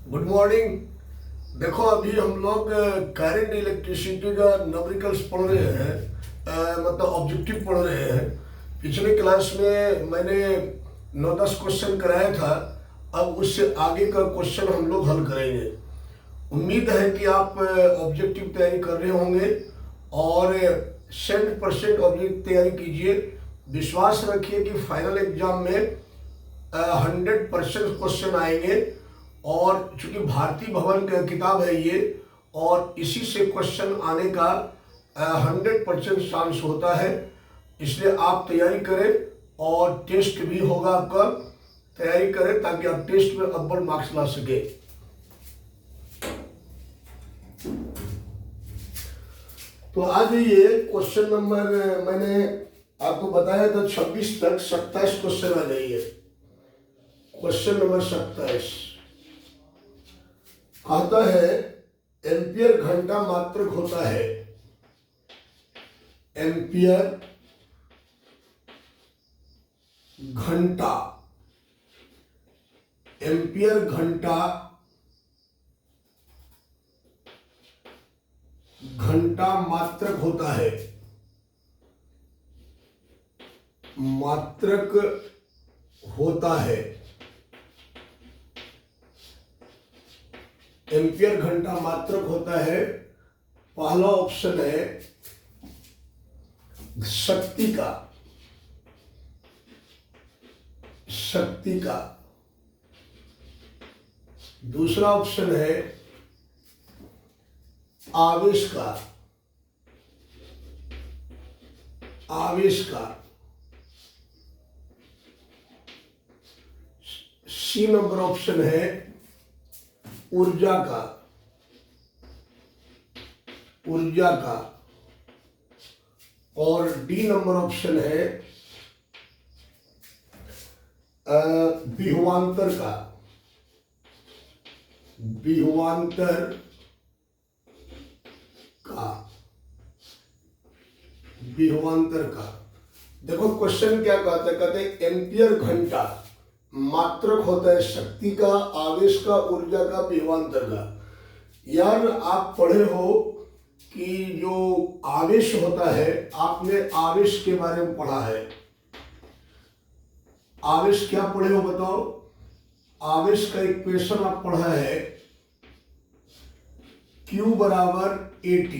Good morning. देखो अभी हम लोग करंट इलेक्ट्रिसिटी का न्यूमेरिकल्स पढ़ रहे हैं, मतलब ऑब्जेक्टिव पढ़ रहे हैं। पिछले क्लास में मैंने 9-10 क्वेश्चन कराया था। अब उससे आगे का क्वेश्चन हम लोग हल करेंगे। उम्मीद है कि आप ऑब्जेक्टिव तैयारी कर रहे होंगे और 100% ऑब्जेक्टिव तैयारी कीजिए। विश्वास रखिए कि फाइनल एग्जाम में 100% क्वेश्चन आएंगे। और चूंकि भारतीय भवन का किताब है ये, और इसी से क्वेश्चन आने का 100% चांस होता है। इसलिए आप तैयारी करें और टेस्ट भी होगा आपका। तैयारी करें ताकि आप टेस्ट में अव्वल मार्क्स ला सके। तो आज ये क्वेश्चन नंबर मैंने आपको बताया था 26 तक 27 क्वेश्चन आ जाइए। क्वेश्चन नंबर 27 आता है, एम्पियर घंटा मात्रक होता है। एम्पियर घंटा, एम्पियर घंटा घंटा मात्रक होता है। मात्रक होता है। एम्पियर घंटा मात्रक होता है। पहला ऑप्शन है शक्ति का, शक्ति का। दूसरा ऑप्शन है आवेश का, आवेश का। सी नंबर ऑप्शन है ऊर्जा का, ऊर्जा का। और डी नंबर ऑप्शन है विभवांतर का, विभवांतर का, विभवांतर का। देखो क्वेश्चन क्या कहते हैं, कहते एम्पियर घंटा मात्रक होता है शक्ति का, आवेश का, ऊर्जा का, विभवांतर का। यार आप पढ़े हो कि जो आवेश होता है, आपने आवेश के बारे में पढ़ा है। आवेश क्या पढ़े हो बताओ? आवेश का इक्वेशन आप पढ़ा है, Q बराबर AT,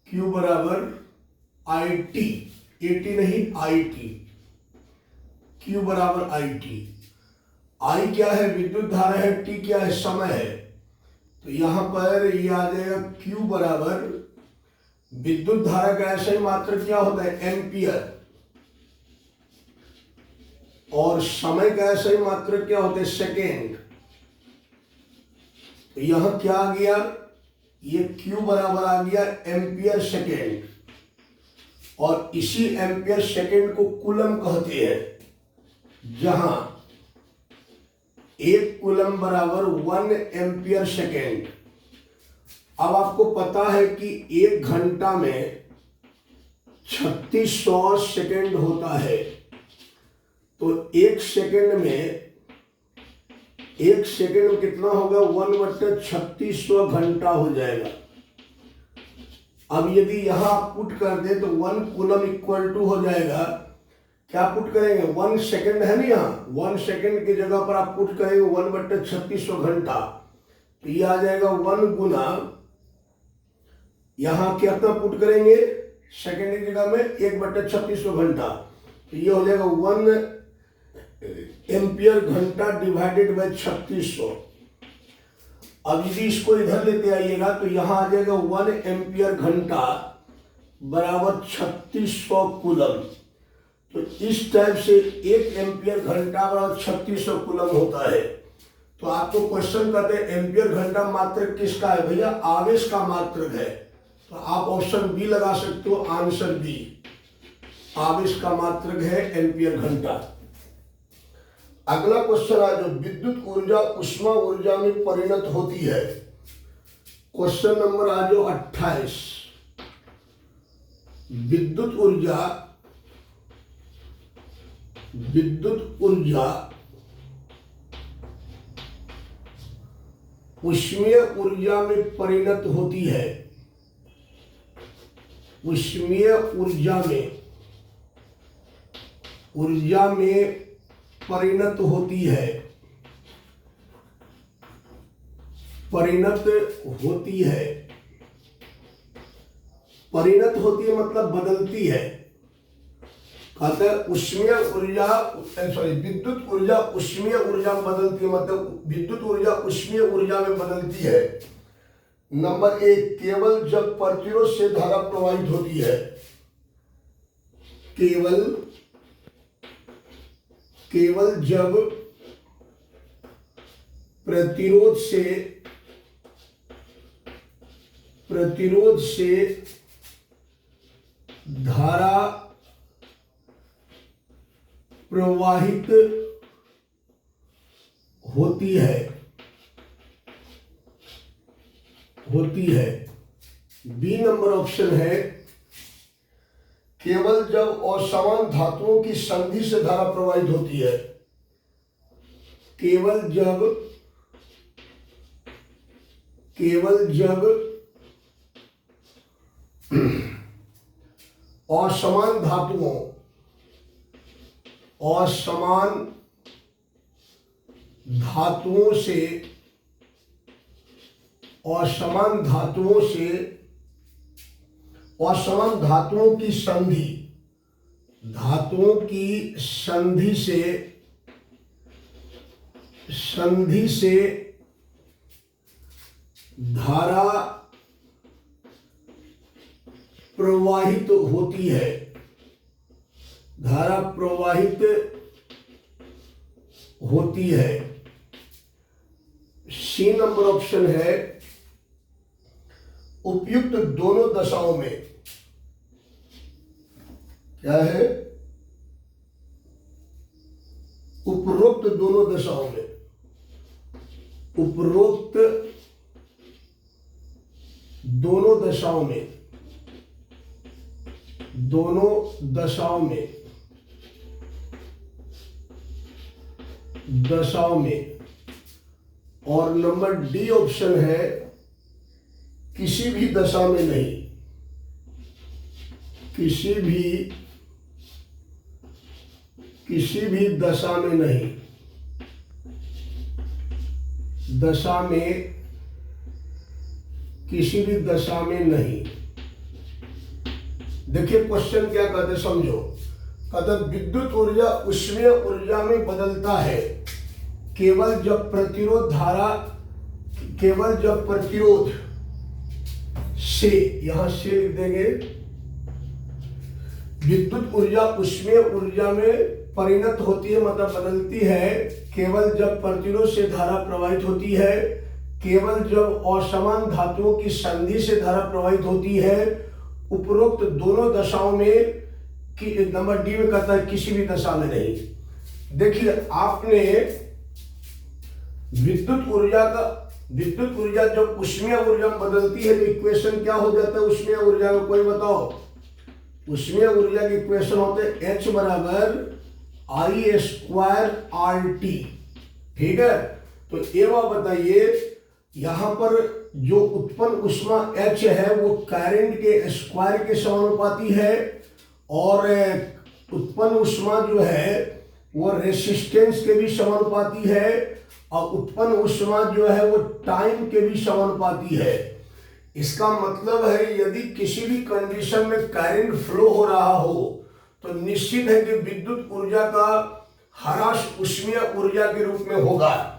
Q बराबर IT, AT नहीं IT, Q बराबर IT। I क्या है? विद्युत धारा है। T क्या है? समय है। तो यहां पर ये आ जाएगा Q बराबर विद्युत धारा का ऐसा ही मात्रक क्या होता है? एम्पियर। और समय का ऐसा ही मात्रक क्या होता है? सेकेंड। तो यहां क्या आ गया? ये Q बराबर आ गया एम्पियर सेकेंड। और इसी एम्पियर सेकेंड को कूलम कहते हैं, जहां एक कूलम बराबर 1 एम्पियर सेकेंड। अब आपको पता है कि एक घंटा में 3600 सेकेंड होता है। तो एक सेकेंड में कितना होगा? 1/3600 घंटा हो जाएगा। अब यदि यहां आप पुट कर दे तो 1 कूलम इक्वल टू हो जाएगा, क्या पुट करेंगे? 1 सेकेंड है ना, यहाँ 1 सेकेंड की जगह पर आप पुट करेंगे 1/3600 घंटा। तो ये आ जाएगा 1 गुना, यहाँ कितना पुट करेंगे सेकेंड की जगह में? 1/3600 घंटा। तो ये हो जाएगा 1 एम्पियर घंटा डिवाइडेड बाय 3600। अब यदि इसको इधर लेते आइएगा तो यहां आ जाएगा 1 एम्पियर घंटा बराबर 3600 कूलम। तो इस टाइप से 1 एम्पियर घंटा बराबर 3600 कूलम होता है। तो आपको क्वेश्चन कहते हैं एम्पियर घंटा मात्रक किसका है? भैया आवेश का मात्रक है। तो आप ऑप्शन बी लगा सकते हो, आंसर बी। आवेश का मात्रक है एम्पियर घंटा। अगला क्वेश्चन है, जो विद्युत ऊर्जा उष्मा ऊर्जा में परिणत होती है। क्वेश्चन नंबर आज 28। विद्युत ऊर्जा ऊष्मीय ऊर्जा में परिणत होती है, ऊष्मीय ऊर्जा में परिणत होती है, परिणत होती है मतलब बदलती है। कहते हैं ऊष्मीय ऊर्जा विद्युत ऊर्जा ऊष्मीय ऊर्जा में बदलती है, मतलब विद्युत ऊर्जा ऊष्मीय ऊर्जा में बदलती है। नंबर 1, केवल जब प्रतिरोध से धारा प्रवाहित होती है, केवल जब प्रतिरोध से धारा प्रवाहित होती है। बी नंबर ऑप्शन है, केवल जब असमान धातुओं की संधि से धारा प्रवाहित होती है, केवल जब असमान धातुओं की संधि से धारा प्रवाहित होती है, सी नंबर ऑप्शन है, उपयुक्त दोनों दशाओं में। क्या है? उपरोक्त दोनों दशाओं में, उपरोक्त दोनों दशाओं में। और नंबर डी ऑप्शन है, किसी भी दशा में नहीं, किसी भी दशा में नहीं, किसी भी दशा में नहीं। देखिए क्वेश्चन क्या कहते समझो। कहते विद्युत ऊर्जा ऊष्मीय ऊर्जा में बदलता है केवल जब प्रतिरोध से, यहां से लिख देंगे, विद्युत ऊर्जा ऊष्मीय ऊर्जा में परिणत होती है मतलब बदलती है केवल जब प्रतिरोध से धारा प्रवाहित होती है, केवल जब असमान धातुओं की संधि से धारा प्रवाहित होती है, उपरोक्त दोनों दशाओं में। कि नंबर डी में कहता है किसी भी दशा में नहीं। देखिए आपने विद्युत ऊर्जा जब ऊष्मीय ऊर्जा में बदलती है तो इक्वेशन क्या हो जाता है ऊष्मीय ऊर्जा में, कोई बताओ? ऊष्मीय ऊर्जा की इक्वेशन होते हैं H बराबर I² RT। ठीक है, तो ये बात बताइए, यहां पर जो उत्पन्न ऊष्मा H है वो करंट के स्क्वायर के समानुपाती है और उत्पन्न ऊष्मा जो है वो रेसिस्टेंस के भी समानुपाती है और उत्पन्न ऊष्मा जो है वो टाइम के भी समानुपाती है। इसका मतलब है यदि किसी भी कंडीशन में करंट फ्लो हो रहा हो तो निश्चित है कि विद्युत ऊर्जा का ह्रास ऊष्मीय ऊर्जा के रूप में होगा।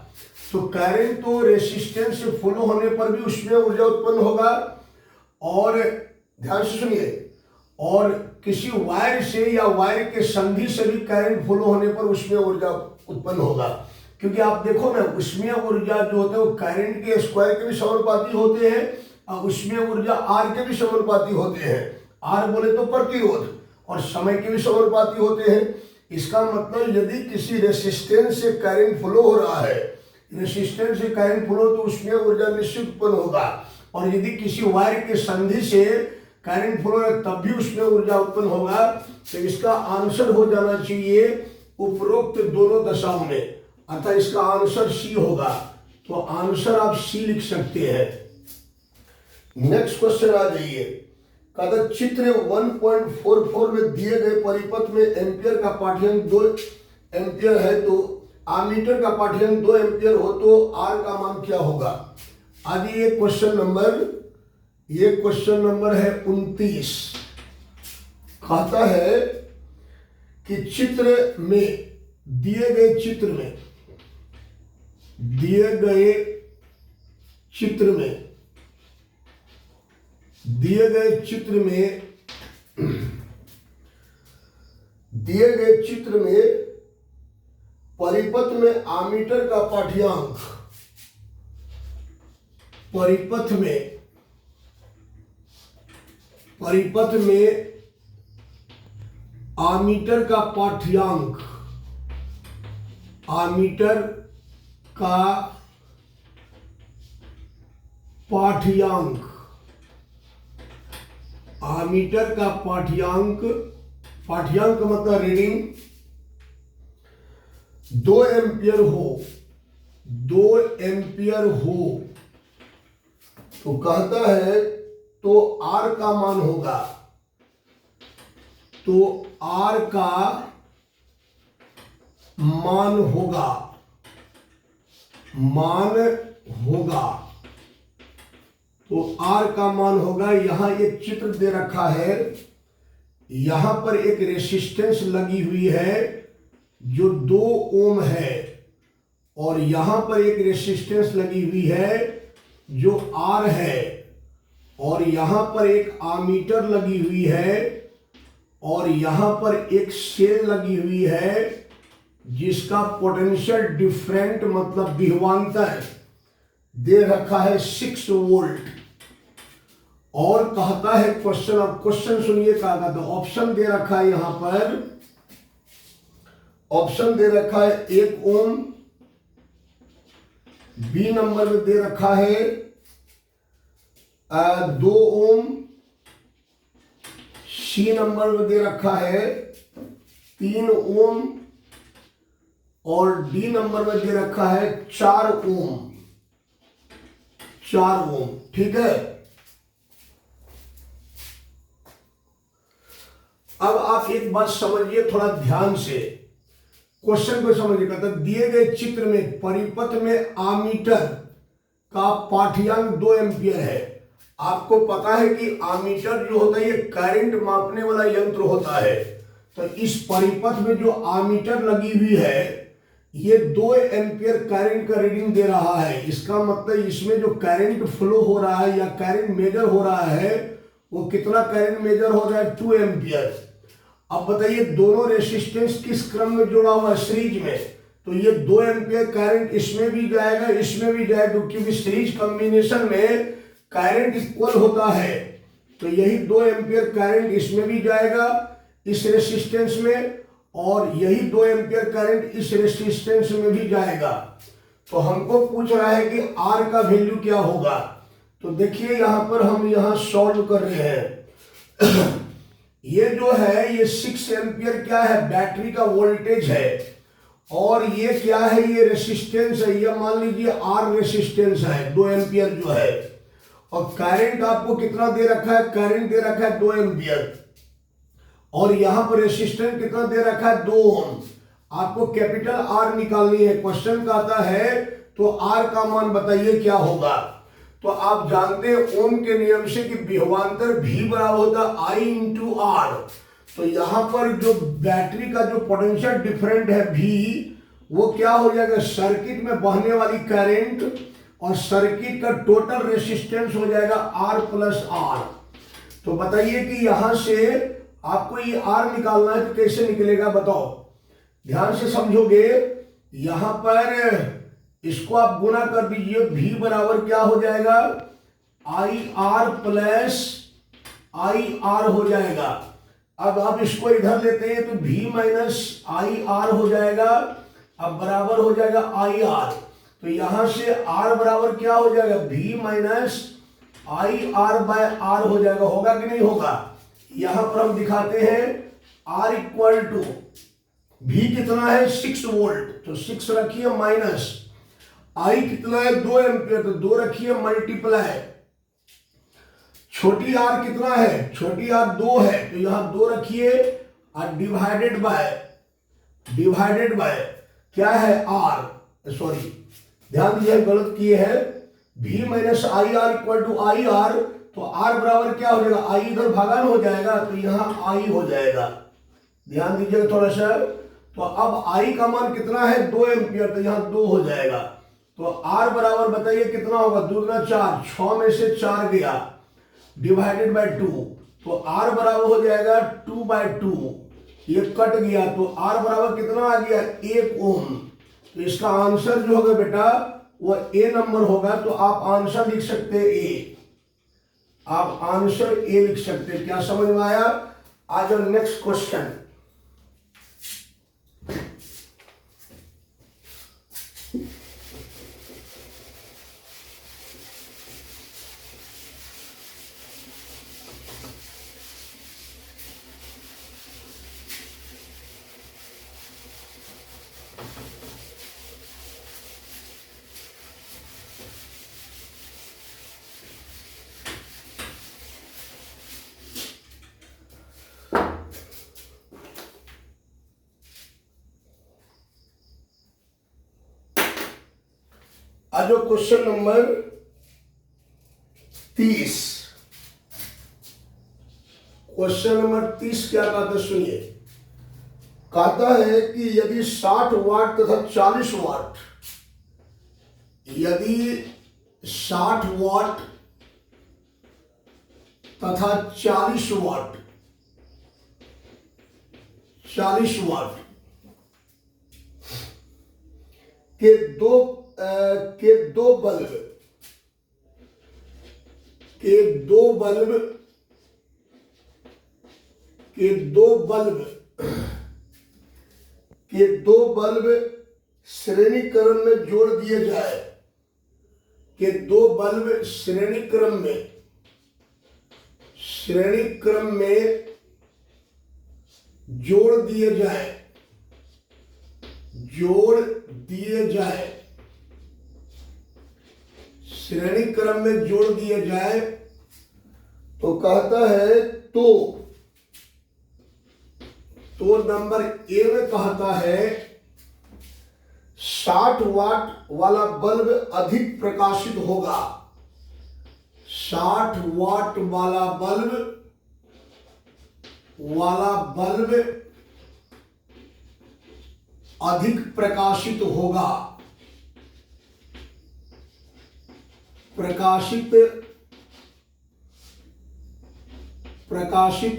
तो करंट तो रेसिस्टेंस से फ्लो होने पर भी ऊष्मीय ऊर्जा उत्पन्न होगा और ध्यान से सुनिए, और किसी वायर से या वायर के संधि से भी करंट फ्लो होने पर ऊष्मीय ऊर्जा उत्पन्न होगा। क्योंकि आप देखो ना, ऊष्मीय ऊर्जा जो होते हैं वो करंट के स्क्वायर के भी समानुपाती होते हैं और ऊष्मीय ऊर्जा आर के भी समानुपाती होते हैं। आर बोले तो प्रतिरोध, और समय के भी समानुपाती होते हैं। इसका मतलब यदि किसी रेसिस्टेंस से करंट फ्लो हो रहा है, रेसिस्टेंस से करंट फ्लो तो ऊष्मीय ऊर्जा निश्चित उत्पन्न होगा, और यदि किसी वायर के संधि से करंट फ्लो है तब भी ऊष्मीय ऊर्जा उत्पन्न होगा। तो इसका आंसर हो जाना चाहिए उपरोक्त दोनों दशाओं में, अर्थात इसका आंसर सी होगा। तो आंसर आप सी लिख सकते हैं। नेक्स्ट क्वेश्चन आ जाइए। कहता चित्र 1.44 में दिए गए परिपथ में एम्पियर का पाठ्यांक 2 एम्पियर है तो आमीटर का पाठ्यांक 2 एम्पियर हो तो आर का मान क्या होगा। आज ये क्वेश्चन नंबर है 29। कहता है कि चित्र में दिए गए चित्र में दिए गए चित्र में परिपथ में आमीटर का पाठ्यांक परिपथ में आमीटर का पाठ्यांक पाठ्यांक मतलब रीडिंग 2 एम्पियर हो तो कहता है तो आर का मान होगा यहां एक चित्र दे रखा है। यहां पर एक रेसिस्टेंस लगी हुई है जो 2 ओम है और यहां पर एक रेसिस्टेंस लगी हुई है जो आर है और यहां पर एक आमीटर लगी हुई है और यहां पर एक सेल लगी हुई है जिसका पोटेंशियल डिफरेंट मतलब विभवांतर दे रखा है 6 वोल्ट। और कहता है क्वेश्चन सुनिए कहा तो ऑप्शन दे रखा है। यहां पर ऑप्शन दे रखा है 1 ओम, बी नंबर में दे रखा है 2 ओम, सी नंबर में दे रखा है 3 ओम और डी नंबर में दे रखा है 4 ओम। ठीक है। अब आप एक बात समझिए थोड़ा ध्यान से, क्वेश्चन को समझिएगा। तो दिए गए चित्र में परिपथ में आमीटर का पाठ्यांक 2 एम्पियर है। आपको पता है कि आमीटर जो होता है ये करंट मापने वाला यंत्र होता है। तो इस परिपथ में जो आमीटर लगी हुई है ये 2 एम्पियर करंट का रीडिंग दे रहा है। इसका मतलब इसमें जो करंट फ्लो हो रहा है या करंट मेजर हो रहा है वो कितना करंट मेजर हो रहा है 2 एम्पियर। अब बताइए दोनों रेसिस्टेंस किस क्रम में जुड़ा हुआ है सीरीज में। तो ये 2 एम्पियर करंट इसमें भी जाएगा इसमें भी जाएगा क्योंकि सीरीज कॉम्बिनेशन में करंट इक्वल होता है। तो यही 2 एम्पियर करंट इसमें भी जाएगा इस रेसिस्टेंस में और यही 2 एम्पियर करंट इस रेसिस्टेंस में भी जाएगा। तो हमको पूछ रहा है कि आर का वैल्यू क्या होगा। तो देखिए यहां पर हम यहां सॉल्व कर रहे हैं। ये जो है ये 6 एम्पियर क्या है बैटरी का वोल्टेज है और ये क्या है ये रेसिस्टेंस है। ये मान लीजिए आर रेसिस्टेंस है 2 एम्पियर जो है और करंट आपको कितना दे रखा है करंट दे रखा है 2 एम्पियर और यहां पर रेसिस्टेंस कितना दे रखा है 2 ओम। आपको कैपिटल आर निकालनी है। क्वेश्चन का आता है तो आर का मान बताइए क्या होगा। तो आप जानते हैं ओम के नियम से कि विभवांतर V बराबर होता है I इंटू आर। तो यहां पर जो बैटरी का जो पोटेंशियल डिफरेंट है V वो क्या हो जाएगा सर्किट में बहने वाली करंट और सर्किट का टोटल रेसिस्टेंस हो जाएगा R प्लस आर। तो बताइए कि यहां से आपको ये R निकालना है तो कैसे निकलेगा बताओ। ध्यान से समझोगे यहां पर इसको आप गुना कर दीजिए V बराबर क्या हो जाएगा I R plus I R हो जाएगा। अब आप इसको इधर लेते हैं तो V माइनस आई आर हो जाएगा। अब बराबर हो जाएगा आई आर। तो यहां से R बराबर क्या हो जाएगा V minus I R by R हो जाएगा। होगा कि नहीं होगा। यहां पर हम दिखाते हैं R इक्वल टू V कितना है 6 वोल्ट। तो 6 रखिए माइनस आई कितना है 2 एम्पियर, तो 2 रखिए मल्टीप्लाई। छोटी आर कितना है, छोटी आर 2 है, तो यहां 2 रखिए और डिवाइडेड बाय क्या है आर, सॉरी ध्यान दीजिए गलत किए हैं, v minus I R equal to I R, तो आर बराबर क्या हो जाएगा, आई इधर भागान हो जाएगा तो यहां आई हो जाएगा। ध्यान दीजिएगा थोड़ा सा। तो अब आई का मान कितना है 2 एम्पियर, तो यहां 2 हो जाएगा। तो आर बराबर बताइए कितना होगा, 2 गुना 4, 6 में से 4 गया, डिवाइडेड बाय 2, तो आर बराबर हो जाएगा 2/2, ये कट गया, तो आर बराबर कितना आ गया 1 ओम। तो इसका आंसर जो होगा बेटा वो ए नंबर होगा। तो आप आंसर लिख सकते हैं ए, आप आंसर ए लिख सकते हैं। क्या समझ में आया? आज नेक्स्ट क्वेश्चन। आज क्वेश्चन नंबर 30। क्वेश्चन नंबर 30 क्या कहता है सुनिए। कहता है कि यदि 60 वाट तथा 40 वाट, यदि 60 वाट तथा 40 वाट, 40 वाट के दो बल्ब श्रेणी क्रम में जोड़ दिए जाए, के 2 बल्ब श्रेणी क्रम में जोड़ दिए जाए, श्रेणी क्रम में जोड़ दिए जाए, तो कहता है तो नंबर ए में कहता है 60 वाट वाला बल्ब अधिक प्रकाशित होगा। 60 वाट वाला बल्ब अधिक प्रकाशित होगा। प्रकाशित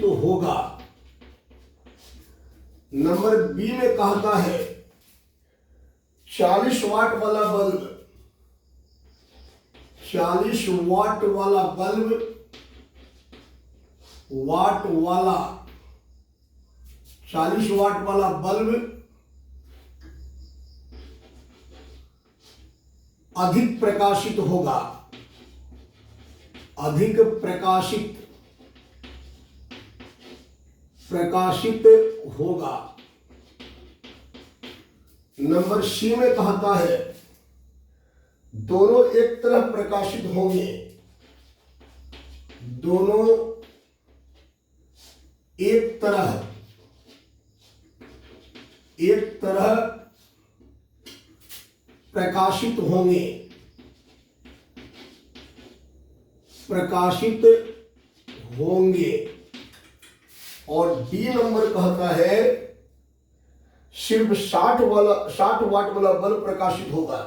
होगा। नंबर बी में कहता है 40 वाट वाला बल्ब, 40 वाट वाला बल्ब, वाट वाला 40 वाट वाला बल्ब अधिक प्रकाशित होगा। अधिक प्रकाशित होगा। नंबर सी में कहता है दोनों एक तरह प्रकाशित होंगे। दोनों एक तरह प्रकाशित होंगे। और डी नंबर कहता है सिर्फ 60 वाट वाला बल्ब प्रकाशित होगा।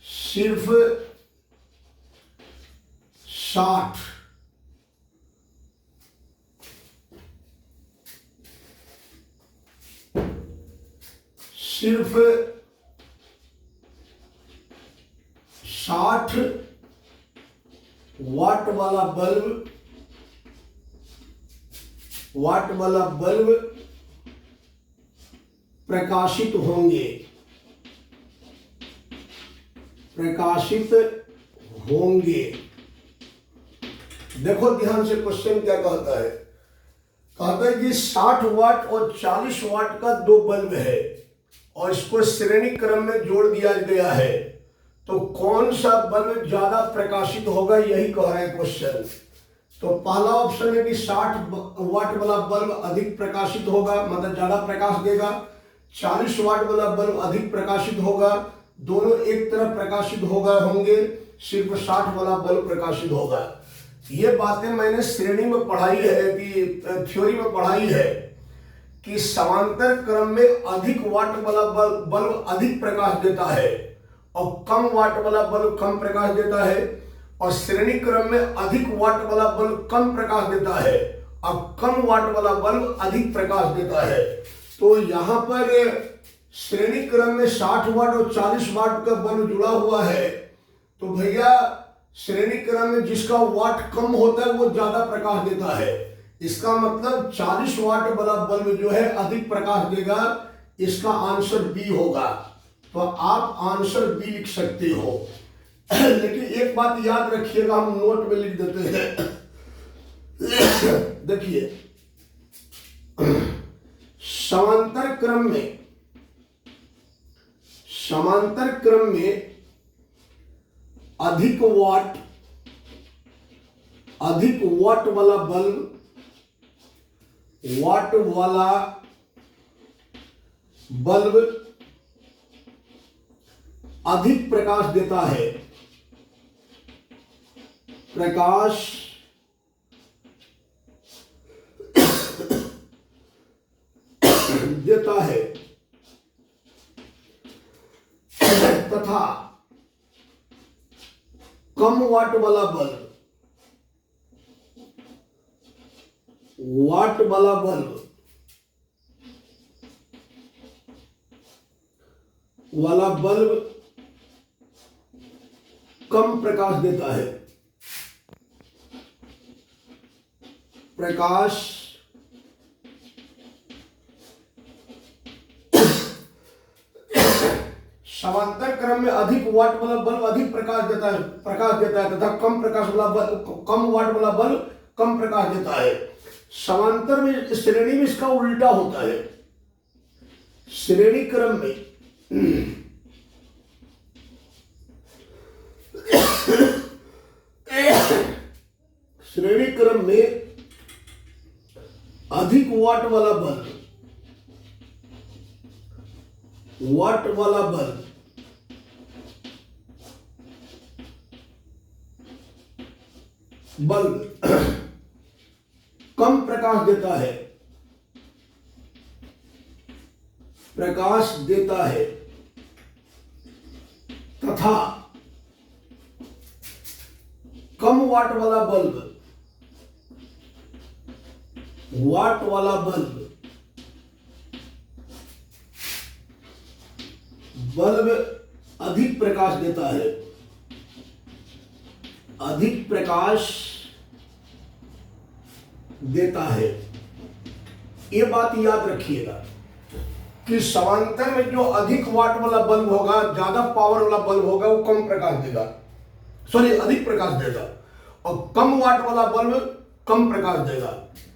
सिर्फ 60 वाट वाला बल्ब प्रकाशित होंगे। देखो ध्यान से क्वेश्चन क्या कहता है। कहता है कि 60 वाट और 40 वाट का 2 बल्ब है और इसको श्रेणी क्रम में जोड़ दिया गया है। तो कौन सा बल्ब ज्यादा प्रकाशित होगा, यही कह रहे हैं क्वेश्चन। तो पहला ऑप्शन है कि 60 वाट वाला बल्ब अधिक प्रकाशित होगा, मतलब ज्यादा प्रकाश देगा। 40 वाट वाला बल्ब अधिक प्रकाशित होगा, दोनों एक तरफ प्रकाशित होंगे, सिर्फ 60 वाला बल्ब प्रकाशित होगा। ये बातें मैंने श्रेणी में पढ़ाई है कि थ्योरी में पढ़ाई है कि समांतर क्रम में अधिक वाट वाला बल्ब अधिक प्रकाश देता है और कम वाट वाला बल्ब कम प्रकाश देता है, और श्रेणी क्रम में अधिक वाट वाला बल्ब कम प्रकाश देता है और कम वाट वाला बल्ब अधिक प्रकाश देता है। तो यहां पर श्रेणी क्रम में 60 वाट और 40 वाट का बल्ब जुड़ा हुआ है, तो भैया श्रेणी क्रम में जिसका वाट कम होता है वो ज्यादा प्रकाश देता है। इसका मतलब 40 वाट वाला बल्ब जो है अधिक प्रकाश देगा। इसका आंसर बी होगा। तो आप आंसर बी लिख सकते हो। लेकिन एक बात याद रखिएगा, हम नोट में लिख देते हैं। देखिए, समांतर क्रम में अधिक वाट वाला बल्ब अधिक प्रकाश देता है, तथा कम वाट वाला बल्ब कम प्रकाश देता है। समांतर क्रम में अधिक वाट वाला बल्ब अधिक प्रकाश देता है तथा कम वाट वाला बल्ब कम प्रकाश देता है। समांतर में, श्रेणी में इसका उल्टा होता है। श्रेणी क्रम में अधिक वाट वाला बल्ब कम प्रकाश देता है तथा कम वाट वाला बल्ब अधिक प्रकाश देता है। ये बात याद रखिएगा कि समांतर में जो अधिक वाट वाला बल्ब होगा, ज्यादा पावर वाला बल्ब होगा, वो कम प्रकाश देगा, अधिक प्रकाश देगा, और कम वाट वाला बल्ब कम प्रकाश देगा।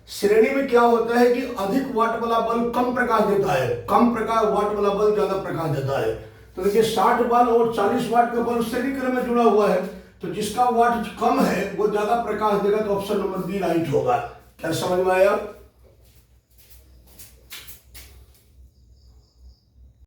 श्रेणी में क्या होता है कि अधिक वाट वाला बल्ब कम प्रकाश देता है, कम प्रकाश वाट वाला बल्ब ज्यादा प्रकाश देता है। तो देखिए 60 वाट और 40 वाट का बल्ब श्रेणी क्रम में जुड़ा हुआ है, तो जिसका वाट कम है वो ज्यादा प्रकाश देगा। तो ऑप्शन नंबर बी राइट होगा। क्या समझ में आया?